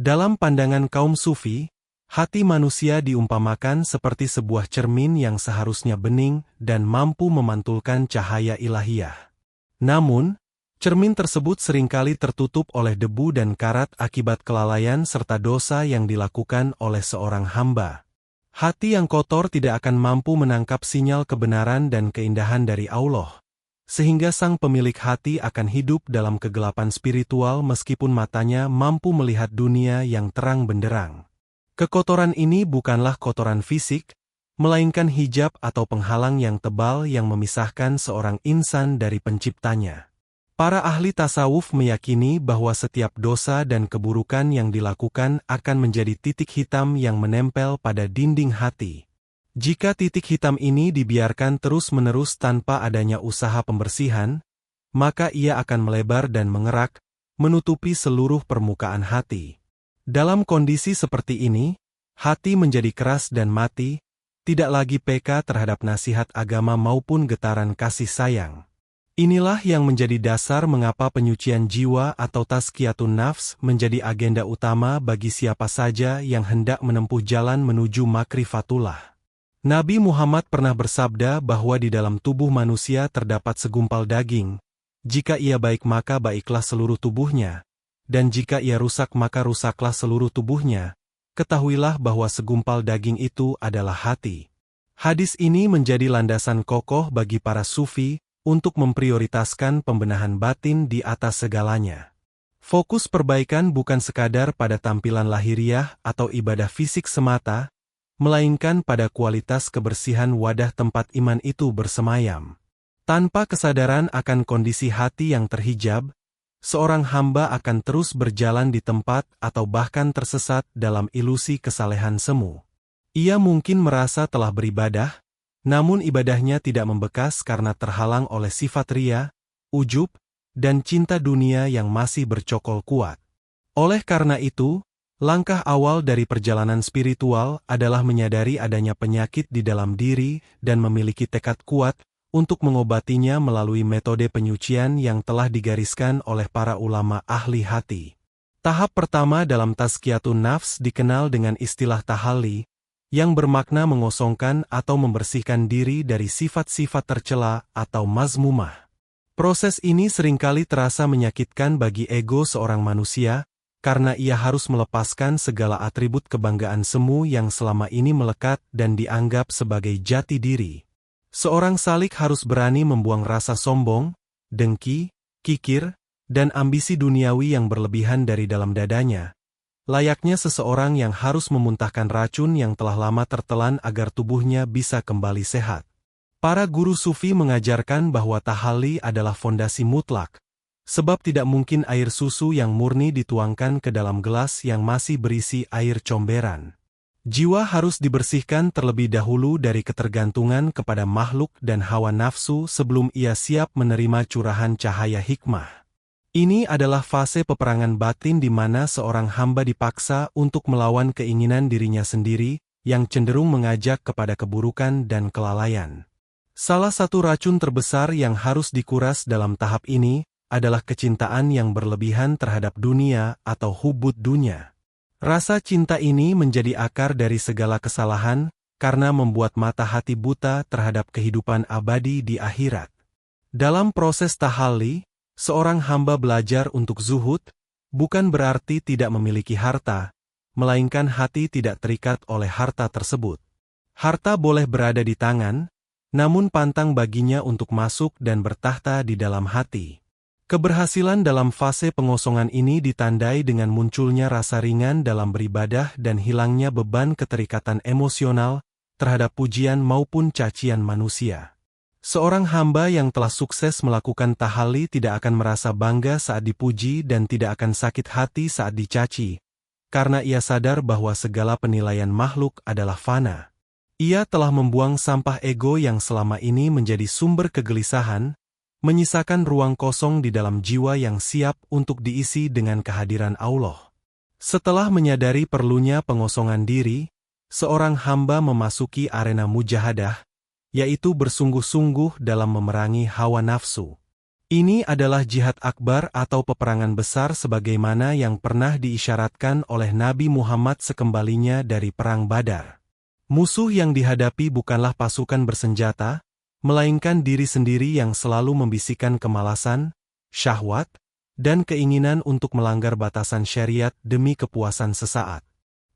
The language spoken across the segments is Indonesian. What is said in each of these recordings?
Dalam pandangan kaum Sufi, hati manusia diumpamakan seperti sebuah cermin yang seharusnya bening dan mampu memantulkan cahaya ilahiyah. Namun, cermin tersebut seringkali tertutup oleh debu dan karat akibat kelalaian serta dosa yang dilakukan oleh seorang hamba. Hati yang kotor tidak akan mampu menangkap sinyal kebenaran dan keindahan dari Allah, sehingga sang pemilik hati akan hidup dalam kegelapan spiritual meskipun matanya mampu melihat dunia yang terang benderang. Kekotoran ini bukanlah kotoran fisik, melainkan hijab atau penghalang yang tebal yang memisahkan seorang insan dari penciptanya. Para ahli tasawuf meyakini bahwa setiap dosa dan keburukan yang dilakukan akan menjadi titik hitam yang menempel pada dinding hati. Jika titik hitam ini dibiarkan terus-menerus tanpa adanya usaha pembersihan, maka ia akan melebar dan mengerak, menutupi seluruh permukaan hati. Dalam kondisi seperti ini, hati menjadi keras dan mati, tidak lagi peka terhadap nasihat agama maupun getaran kasih sayang. Inilah yang menjadi dasar mengapa penyucian jiwa atau tazkiyatun nafs menjadi agenda utama bagi siapa saja yang hendak menempuh jalan menuju makrifatullah. Nabi Muhammad pernah bersabda bahwa di dalam tubuh manusia terdapat segumpal daging. Jika ia baik maka baiklah seluruh tubuhnya, dan jika ia rusak maka rusaklah seluruh tubuhnya. Ketahuilah bahwa segumpal daging itu adalah hati. Hadis ini menjadi landasan kokoh bagi para sufi untuk memprioritaskan pembenahan batin di atas segalanya. Fokus perbaikan bukan sekadar pada tampilan lahiriah atau ibadah fisik semata, melainkan pada kualitas kebersihan wadah tempat iman itu bersemayam. Tanpa kesadaran akan kondisi hati yang terhijab, seorang hamba akan terus berjalan di tempat atau bahkan tersesat dalam ilusi kesalehan semu. Ia mungkin merasa telah beribadah, namun ibadahnya tidak membekas karena terhalang oleh sifat ria, ujub, dan cinta dunia yang masih bercokol kuat. Oleh karena itu, langkah awal dari perjalanan spiritual adalah menyadari adanya penyakit di dalam diri dan memiliki tekad kuat untuk mengobatinya melalui metode penyucian yang telah digariskan oleh para ulama ahli hati. Tahap pertama dalam tazkiyatun nafs dikenal dengan istilah tahalli, yang bermakna mengosongkan atau membersihkan diri dari sifat-sifat tercela atau mazmumah. Proses ini seringkali terasa menyakitkan bagi ego seorang manusia, karena ia harus melepaskan segala atribut kebanggaan semu yang selama ini melekat dan dianggap sebagai jati diri. Seorang salik harus berani membuang rasa sombong, dengki, kikir, dan ambisi duniawi yang berlebihan dari dalam dadanya. Layaknya seseorang yang harus memuntahkan racun yang telah lama tertelan agar tubuhnya bisa kembali sehat. Para guru sufi mengajarkan bahwa tahalli adalah fondasi mutlak, sebab tidak mungkin air susu yang murni dituangkan ke dalam gelas yang masih berisi air comberan. Jiwa harus dibersihkan terlebih dahulu dari ketergantungan kepada makhluk dan hawa nafsu sebelum ia siap menerima curahan cahaya hikmah. Ini adalah fase peperangan batin di mana seorang hamba dipaksa untuk melawan keinginan dirinya sendiri, yang cenderung mengajak kepada keburukan dan kelalaian. Salah satu racun terbesar yang harus dikuras dalam tahap ini, adalah kecintaan yang berlebihan terhadap dunia atau hubbud dunya. Rasa cinta ini menjadi akar dari segala kesalahan, karena membuat mata hati buta terhadap kehidupan abadi di akhirat. Dalam proses tahalli, seorang hamba belajar untuk zuhud, bukan berarti tidak memiliki harta, melainkan hati tidak terikat oleh harta tersebut. Harta boleh berada di tangan, namun pantang baginya untuk masuk dan bertahta di dalam hati. Keberhasilan dalam fase pengosongan ini ditandai dengan munculnya rasa ringan dalam beribadah dan hilangnya beban keterikatan emosional terhadap pujian maupun cacian manusia. Seorang hamba yang telah sukses melakukan tahalli tidak akan merasa bangga saat dipuji dan tidak akan sakit hati saat dicaci, karena ia sadar bahwa segala penilaian makhluk adalah fana. Ia telah membuang sampah ego yang selama ini menjadi sumber kegelisahan, menyisakan ruang kosong di dalam jiwa yang siap untuk diisi dengan kehadiran Allah. Setelah menyadari perlunya pengosongan diri, seorang hamba memasuki arena mujahadah, yaitu bersungguh-sungguh dalam memerangi hawa nafsu. Ini adalah jihad akbar atau peperangan besar sebagaimana yang pernah diisyaratkan oleh Nabi Muhammad sekembalinya dari Perang Badar. Musuh yang dihadapi bukanlah pasukan bersenjata, melainkan diri sendiri yang selalu membisikkan kemalasan, syahwat, dan keinginan untuk melanggar batasan syariat demi kepuasan sesaat.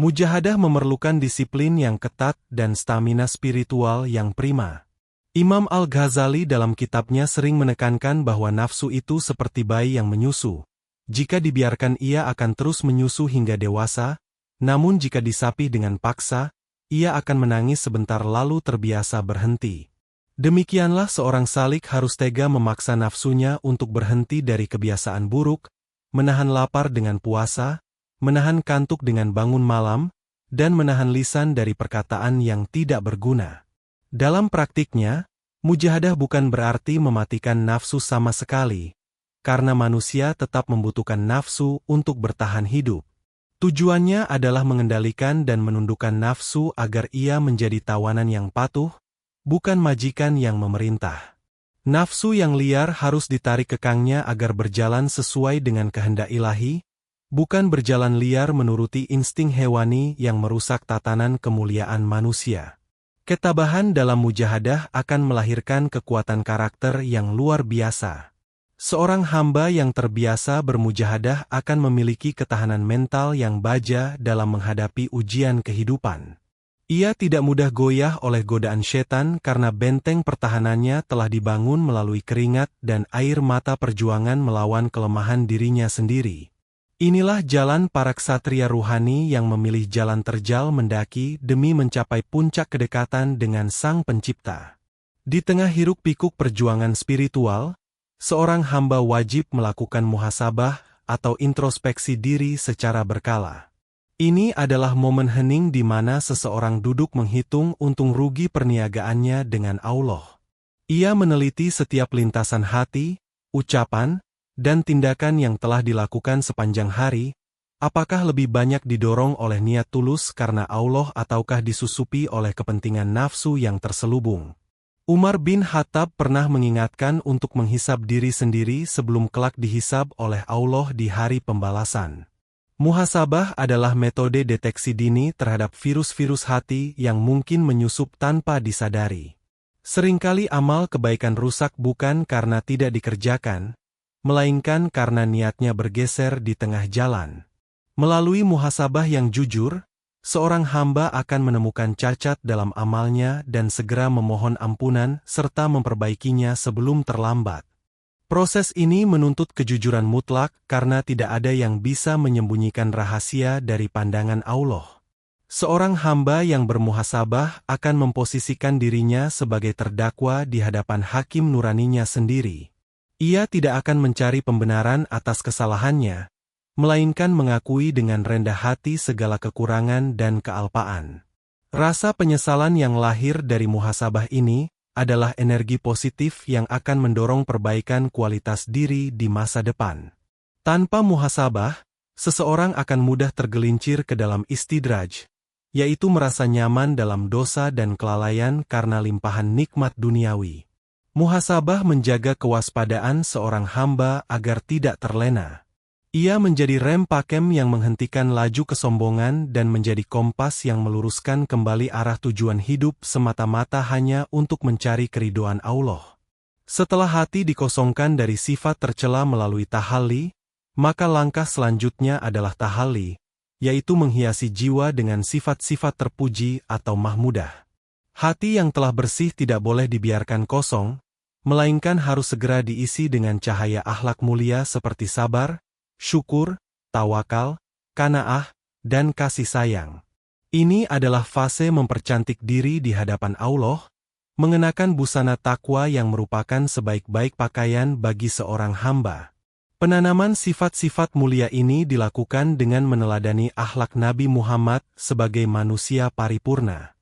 Mujahadah memerlukan disiplin yang ketat dan stamina spiritual yang prima. Imam Al-Ghazali dalam kitabnya sering menekankan bahwa nafsu itu seperti bayi yang menyusu. Jika dibiarkan ia akan terus menyusu hingga dewasa, namun jika disapih dengan paksa, ia akan menangis sebentar lalu terbiasa berhenti. Demikianlah seorang salik harus tega memaksa nafsunya untuk berhenti dari kebiasaan buruk, menahan lapar dengan puasa, menahan kantuk dengan bangun malam, dan menahan lisan dari perkataan yang tidak berguna. Dalam praktiknya, mujahadah bukan berarti mematikan nafsu sama sekali, karena manusia tetap membutuhkan nafsu untuk bertahan hidup. Tujuannya adalah mengendalikan dan menundukkan nafsu agar ia menjadi tawanan yang patuh, bukan majikan yang memerintah. Nafsu yang liar harus ditarik kekangnya agar berjalan sesuai dengan kehendak ilahi, bukan berjalan liar menuruti insting hewani yang merusak tatanan kemuliaan manusia. Ketabahan dalam mujahadah akan melahirkan kekuatan karakter yang luar biasa. Seorang hamba yang terbiasa bermujahadah akan memiliki ketahanan mental yang baja dalam menghadapi ujian kehidupan. Ia tidak mudah goyah oleh godaan setan karena benteng pertahanannya telah dibangun melalui keringat dan air mata perjuangan melawan kelemahan dirinya sendiri. Inilah jalan para ksatria ruhani yang memilih jalan terjal mendaki demi mencapai puncak kedekatan dengan Sang Pencipta. Di tengah hiruk-pikuk perjuangan spiritual, seorang hamba wajib melakukan muhasabah atau introspeksi diri secara berkala. Ini adalah momen hening di mana seseorang duduk menghitung untung rugi perniagaannya dengan Allah. Ia meneliti setiap lintasan hati, ucapan, dan tindakan yang telah dilakukan sepanjang hari, apakah lebih banyak didorong oleh niat tulus karena Allah ataukah disusupi oleh kepentingan nafsu yang terselubung. Umar bin Khattab pernah mengingatkan untuk menghisab diri sendiri sebelum kelak dihisab oleh Allah di hari pembalasan. Muhasabah adalah metode deteksi dini terhadap virus-virus hati yang mungkin menyusup tanpa disadari. Seringkali amal kebaikan rusak bukan karena tidak dikerjakan, melainkan karena niatnya bergeser di tengah jalan. Melalui muhasabah yang jujur, seorang hamba akan menemukan cacat dalam amalnya dan segera memohon ampunan serta memperbaikinya sebelum terlambat. Proses ini menuntut kejujuran mutlak karena tidak ada yang bisa menyembunyikan rahasia dari pandangan Allah. Seorang hamba yang bermuhasabah akan memposisikan dirinya sebagai terdakwa di hadapan hakim nuraninya sendiri. Ia tidak akan mencari pembenaran atas kesalahannya, melainkan mengakui dengan rendah hati segala kekurangan dan kealpaan. Rasa penyesalan yang lahir dari muhasabah ini adalah energi positif yang akan mendorong perbaikan kualitas diri di masa depan. Tanpa muhasabah, seseorang akan mudah tergelincir ke dalam istidraj, yaitu merasa nyaman dalam dosa dan kelalaian karena limpahan nikmat duniawi. Muhasabah menjaga kewaspadaan seorang hamba agar tidak terlena. Ia menjadi rem pakem yang menghentikan laju kesombongan dan menjadi kompas yang meluruskan kembali arah tujuan hidup semata-mata hanya untuk mencari keridhaan Allah. Setelah hati dikosongkan dari sifat tercela melalui tahalli, maka langkah selanjutnya adalah tahalli, yaitu menghiasi jiwa dengan sifat-sifat terpuji atau mahmudah. Hati yang telah bersih tidak boleh dibiarkan kosong, melainkan harus segera diisi dengan cahaya akhlak mulia seperti sabar, syukur, tawakal, qanaah, dan kasih sayang. Ini adalah fase mempercantik diri di hadapan Allah, mengenakan busana takwa yang merupakan sebaik-baik pakaian bagi seorang hamba. Penanaman sifat-sifat mulia ini dilakukan dengan meneladani akhlak Nabi Muhammad sebagai manusia paripurna.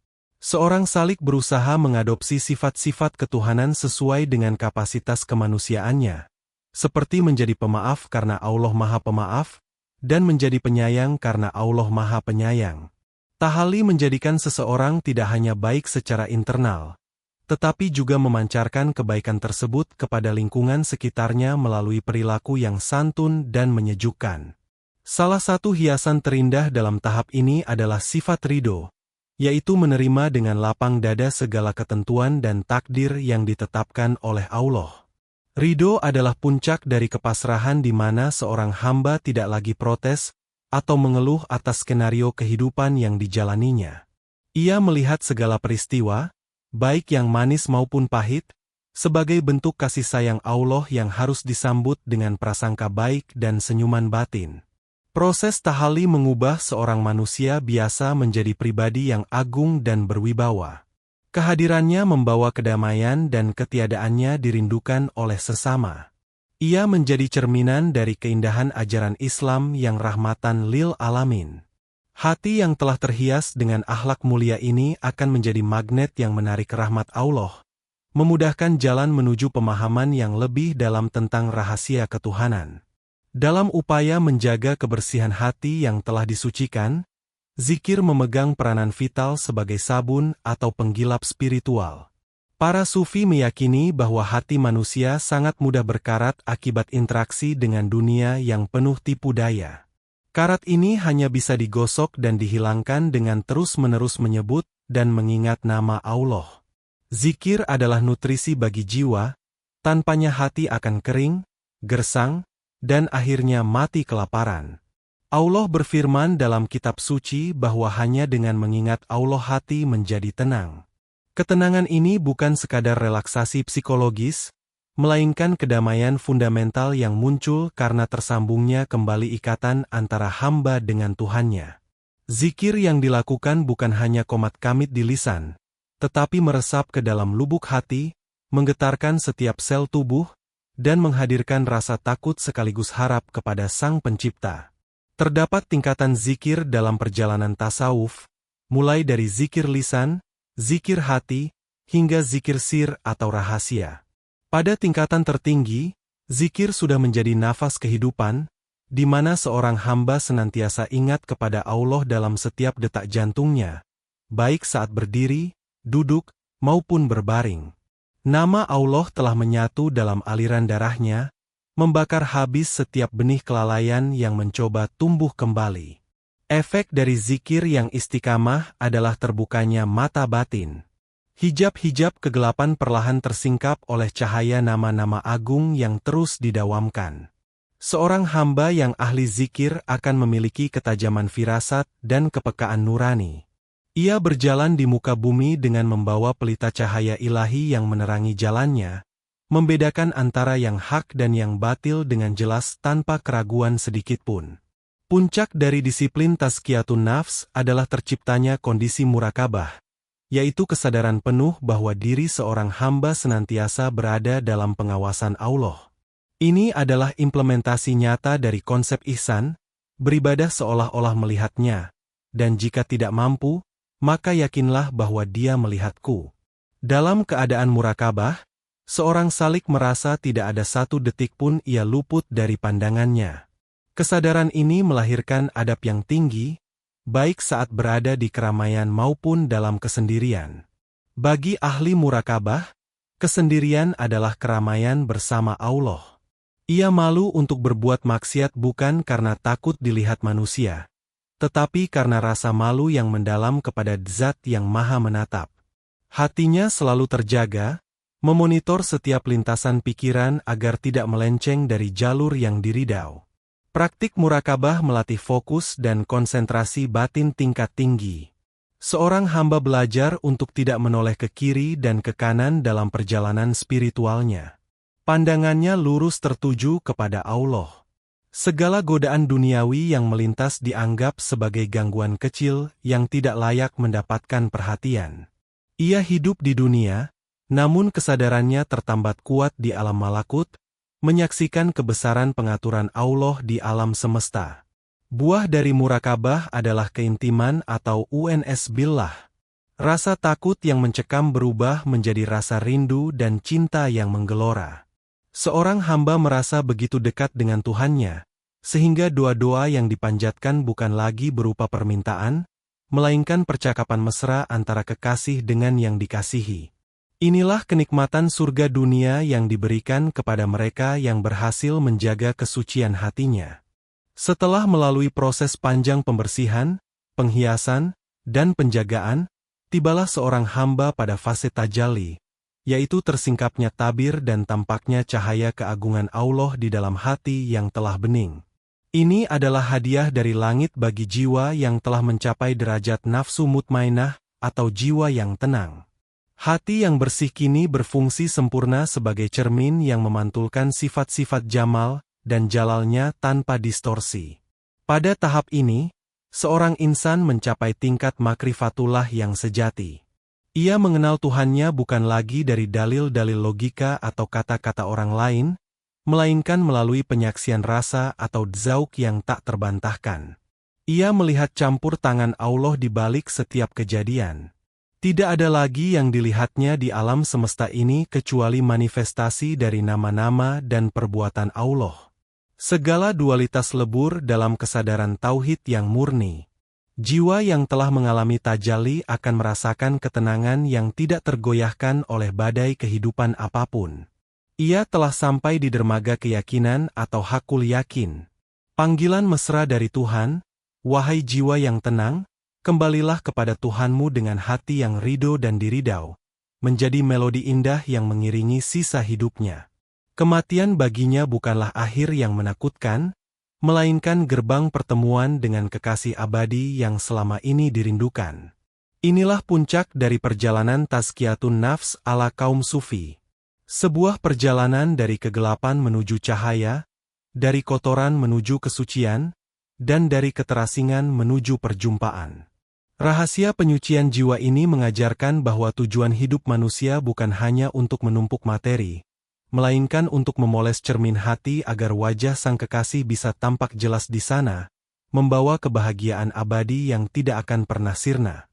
Seorang salik berusaha mengadopsi sifat-sifat ketuhanan sesuai dengan kapasitas kemanusiaannya, seperti menjadi pemaaf karena Allah Maha Pemaaf, dan menjadi penyayang karena Allah Maha Penyayang. Tahalli menjadikan seseorang tidak hanya baik secara internal, tetapi juga memancarkan kebaikan tersebut kepada lingkungan sekitarnya melalui perilaku yang santun dan menyejukkan. Salah satu hiasan terindah dalam tahap ini adalah sifat ridho, yaitu menerima dengan lapang dada segala ketentuan dan takdir yang ditetapkan oleh Allah. Ridho adalah puncak dari kepasrahan di mana seorang hamba tidak lagi protes atau mengeluh atas skenario kehidupan yang dijalaninya. Ia melihat segala peristiwa, baik yang manis maupun pahit, sebagai bentuk kasih sayang Allah yang harus disambut dengan prasangka baik dan senyuman batin. Proses tahalli mengubah seorang manusia biasa menjadi pribadi yang agung dan berwibawa. Kehadirannya membawa kedamaian dan ketiadaannya dirindukan oleh sesama. Ia menjadi cerminan dari keindahan ajaran Islam yang rahmatan lil alamin. Hati yang telah terhias dengan akhlak mulia ini akan menjadi magnet yang menarik rahmat Allah, memudahkan jalan menuju pemahaman yang lebih dalam tentang rahasia ketuhanan. Dalam upaya menjaga kebersihan hati yang telah disucikan, zikir memegang peranan vital sebagai sabun atau penggilap spiritual. Para sufi meyakini bahwa hati manusia sangat mudah berkarat akibat interaksi dengan dunia yang penuh tipu daya. Karat ini hanya bisa digosok dan dihilangkan dengan terus-menerus menyebut dan mengingat nama Allah. Zikir adalah nutrisi bagi jiwa, tanpanya hati akan kering, gersang, dan akhirnya mati kelaparan. Allah berfirman dalam kitab suci bahwa hanya dengan mengingat Allah hati menjadi tenang. Ketenangan ini bukan sekadar relaksasi psikologis, melainkan kedamaian fundamental yang muncul karena tersambungnya kembali ikatan antara hamba dengan Tuhannya. Zikir yang dilakukan bukan hanya qomat kamit di lisan, tetapi meresap ke dalam lubuk hati, menggetarkan setiap sel tubuh, dan menghadirkan rasa takut sekaligus harap kepada Sang Pencipta. Terdapat tingkatan zikir dalam perjalanan tasawuf, mulai dari zikir lisan, zikir hati, hingga zikir sir atau rahasia. Pada tingkatan tertinggi, zikir sudah menjadi nafas kehidupan, di mana seorang hamba senantiasa ingat kepada Allah dalam setiap detak jantungnya, baik saat berdiri, duduk, maupun berbaring. Nama Allah telah menyatu dalam aliran darahnya, membakar habis setiap benih kelalaian yang mencoba tumbuh kembali. Efek dari zikir yang istiqamah adalah terbukanya mata batin. Hijab-hijab kegelapan perlahan tersingkap oleh cahaya nama-nama agung yang terus didawamkan. Seorang hamba yang ahli zikir akan memiliki ketajaman firasat dan kepekaan nurani. Ia berjalan di muka bumi dengan membawa pelita cahaya ilahi yang menerangi jalannya, membedakan antara yang hak dan yang batil dengan jelas tanpa keraguan sedikitpun. Puncak dari disiplin tazkiyatun nafs adalah terciptanya kondisi murakabah, yaitu kesadaran penuh bahwa diri seorang hamba senantiasa berada dalam pengawasan Allah. Ini adalah implementasi nyata dari konsep ihsan, beribadah seolah-olah melihatnya, dan jika tidak mampu, maka yakinlah bahwa Dia melihatku. Dalam keadaan murakabah, seorang salik merasa tidak ada satu detik pun ia luput dari pandangannya. Kesadaran ini melahirkan adab yang tinggi, baik saat berada di keramaian maupun dalam kesendirian. Bagi ahli murakabah, kesendirian adalah keramaian bersama Allah. Ia malu untuk berbuat maksiat bukan karena takut dilihat manusia, tetapi karena rasa malu yang mendalam kepada Zat yang Maha Menatap. Hatinya selalu terjaga, memonitor setiap lintasan pikiran agar tidak melenceng dari jalur yang diridau. Praktik murakabah melatih fokus dan konsentrasi batin tingkat tinggi. Seorang hamba belajar untuk tidak menoleh ke kiri dan ke kanan dalam perjalanan spiritualnya. Pandangannya lurus tertuju kepada Allah. Segala godaan duniawi yang melintas dianggap sebagai gangguan kecil yang tidak layak mendapatkan perhatian. Ia hidup di dunia, namun kesadarannya tertambat kuat di alam malakut, menyaksikan kebesaran pengaturan Allah di alam semesta. Buah dari murakabah adalah keintiman atau UNS billah. Rasa takut yang mencekam berubah menjadi rasa rindu dan cinta yang menggelora. Seorang hamba merasa begitu dekat dengan Tuhannya, sehingga doa-doa yang dipanjatkan bukan lagi berupa permintaan, melainkan percakapan mesra antara kekasih dengan yang dikasihi. Inilah kenikmatan surga dunia yang diberikan kepada mereka yang berhasil menjaga kesucian hatinya. Setelah melalui proses panjang pembersihan, penghiasan, dan penjagaan, tibalah seorang hamba pada fase tajalli, yaitu tersingkapnya tabir dan tampaknya cahaya keagungan Allah di dalam hati yang telah bening. Ini adalah hadiah dari langit bagi jiwa yang telah mencapai derajat nafsu mutmainah atau jiwa yang tenang. Hati yang bersih kini berfungsi sempurna sebagai cermin yang memantulkan sifat-sifat jamal dan jalalnya tanpa distorsi. Pada tahap ini, seorang insan mencapai tingkat makrifatullah yang sejati. Ia mengenal Tuhannya bukan lagi dari dalil-dalil logika atau kata-kata orang lain, melainkan melalui penyaksian rasa atau dzauk yang tak terbantahkan. Ia melihat campur tangan Allah di balik setiap kejadian. Tidak ada lagi yang dilihatnya di alam semesta ini kecuali manifestasi dari nama-nama dan perbuatan Allah. Segala dualitas lebur dalam kesadaran tauhid yang murni. Jiwa yang telah mengalami tajalli akan merasakan ketenangan yang tidak tergoyahkan oleh badai kehidupan apapun. Ia telah sampai di dermaga keyakinan atau hakul yakin. Panggilan mesra dari Tuhan, wahai jiwa yang tenang, kembalilah kepada Tuhanmu dengan hati yang ridho dan diridau, menjadi melodi indah yang mengiringi sisa hidupnya. Kematian baginya bukanlah akhir yang menakutkan, melainkan gerbang pertemuan dengan kekasih abadi yang selama ini dirindukan. Inilah puncak dari perjalanan tazkiyatun nafs ala kaum sufi. Sebuah perjalanan dari kegelapan menuju cahaya, dari kotoran menuju kesucian, dan dari keterasingan menuju perjumpaan. Rahasia penyucian jiwa ini mengajarkan bahwa tujuan hidup manusia bukan hanya untuk menumpuk materi, melainkan untuk memoles cermin hati agar wajah sang kekasih bisa tampak jelas di sana, membawa kebahagiaan abadi yang tidak akan pernah sirna.